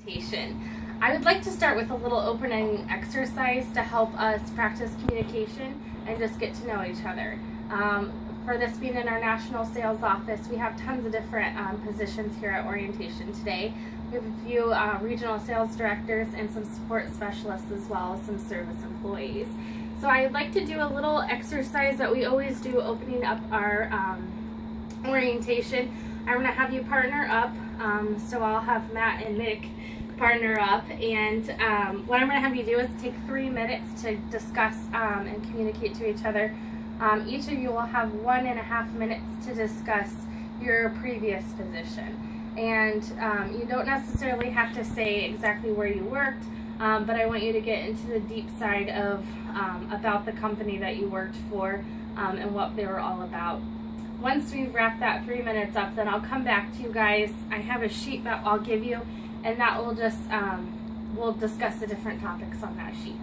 I would like to start with a little opening exercise to help us practice communication and just get to know each other. For this being in our national sales office, we have tons of different positions here at orientation today. We have a few regional sales directors and some support specialists as well as some service employees. So I'd like to do a little exercise that we always do opening up our orientation. I'm going to have you partner up, so I'll have Matt and Nick partner up, and what I'm going to have you do is take 3 minutes to discuss and communicate to each other. Each of you will have 1.5 minutes to discuss your previous position, and you don't necessarily have to say exactly where you worked, but I want you to get into the deep side of about the company that you worked for and what they were all about. Once we've wrapped that 3 minutes up, then I'll come back to you guys. I have a sheet that I'll give you, and that will just, we'll discuss the different topics on that sheet.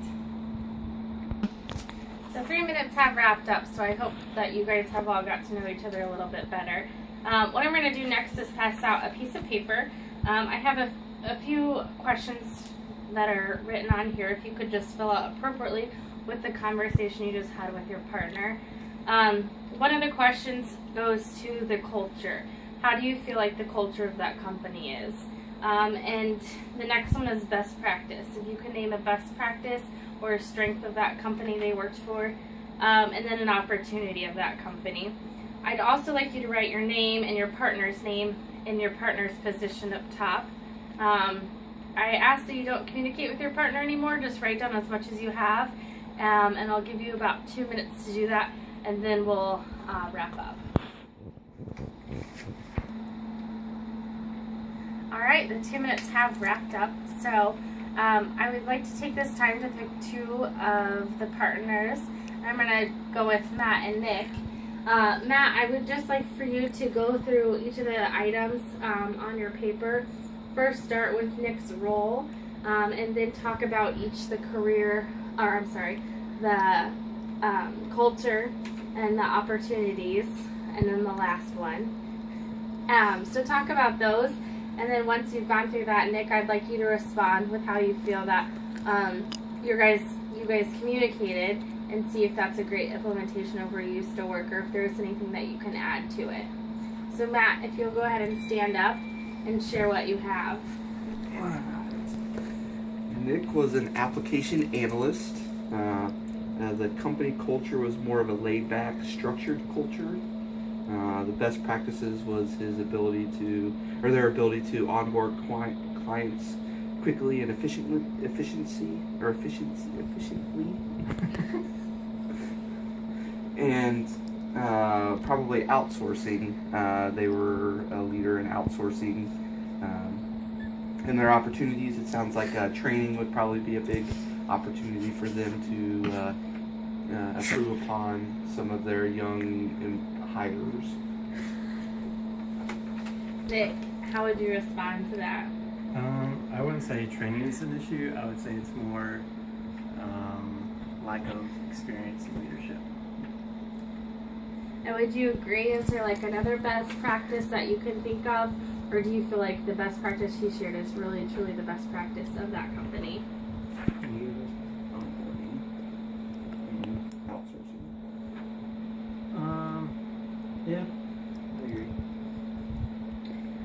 So 3 minutes have wrapped up, so I hope that you guys have all got to know each other a little bit better. What I'm going to do next is pass out a piece of paper. I have a few questions that are written on here. If you could just fill out appropriately with the conversation you just had with your partner. One of the questions goes to the culture. How do you feel like the culture of that company is? And the next one is best practice. If you can name a best practice or a strength of that company they worked for, and then an opportunity of that company. I'd also like you to write your name and your partner's name and your partner's position up top. I ask that you don't communicate with your partner anymore, just write down as much as you have, and I'll give you about 2 minutes to do that, and then we'll wrap up. Alright, the 2 minutes have wrapped up, so I would like to take this time to pick 2 of the partners. I'm going to go with Matt and Nick. Matt, I would just like for you to go through each of the items on your paper. First start with Nick's role, and then talk about each the career, or I'm sorry, the culture and the opportunities, and then the last one. So talk about those, and then once you've gone through that, Nick, I'd like you to respond with how you feel that you guys communicated, and see if that's a great implementation of where you used to work, or if there's anything that you can add to it. So Matt, if you'll go ahead and stand up and share what you have. Nick was an application analyst. The company culture was more of a laid-back, structured culture. The best practices was his ability to, or their ability to onboard clients quickly and efficiently, and probably outsourcing. They were a leader in outsourcing. And their opportunities, it sounds like training would probably be a big opportunity for them to improve upon some of their young hires. Nick, how would you respond to that? I wouldn't say training is an issue. I would say it's more lack of experience in leadership. And would you agree, is there like another best practice that you can think of, or do you feel like the best practice he shared is really truly the best practice of that company? Yeah, I agree.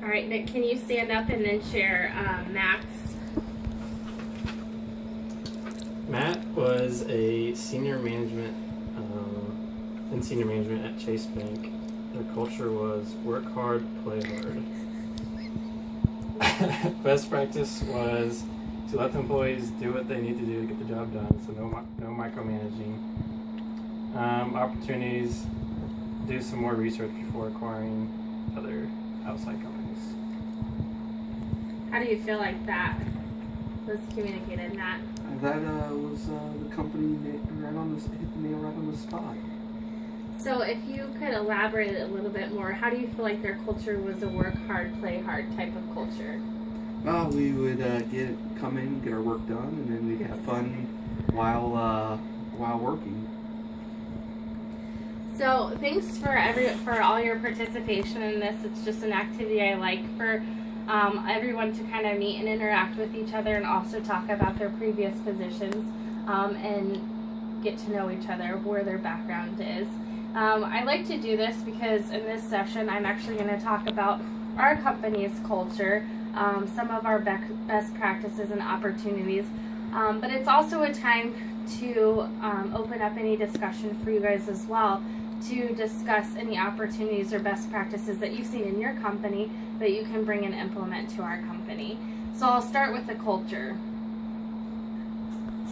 Alright, Nick, can you stand up and then share Matt's? Matt was a senior management at Chase Bank. Their culture was work hard, play hard. Best practice was to let the employees do what they need to do to get the job done, so no micromanaging. Opportunities, do some more research before acquiring other outside companies. How do you feel like that was communicated, Matt? That was the company hit the nail right on the spot. So if you could elaborate a little bit more, how do you feel like their culture was a work hard, play hard type of culture? Well, we would come in, get our work done, and then we'd have fun while working. So thanks for all your participation in this. It's just an activity I like for everyone to kind of meet and interact with each other and also talk about their previous positions and get to know each other, where their background is. I like to do this because in this session I'm actually going to talk about our company's culture, some of our best practices and opportunities, but it's also a time to open up any discussion for you guys as well, to discuss any opportunities or best practices that you've seen in your company that you can bring and implement to our company. So I'll start with the culture.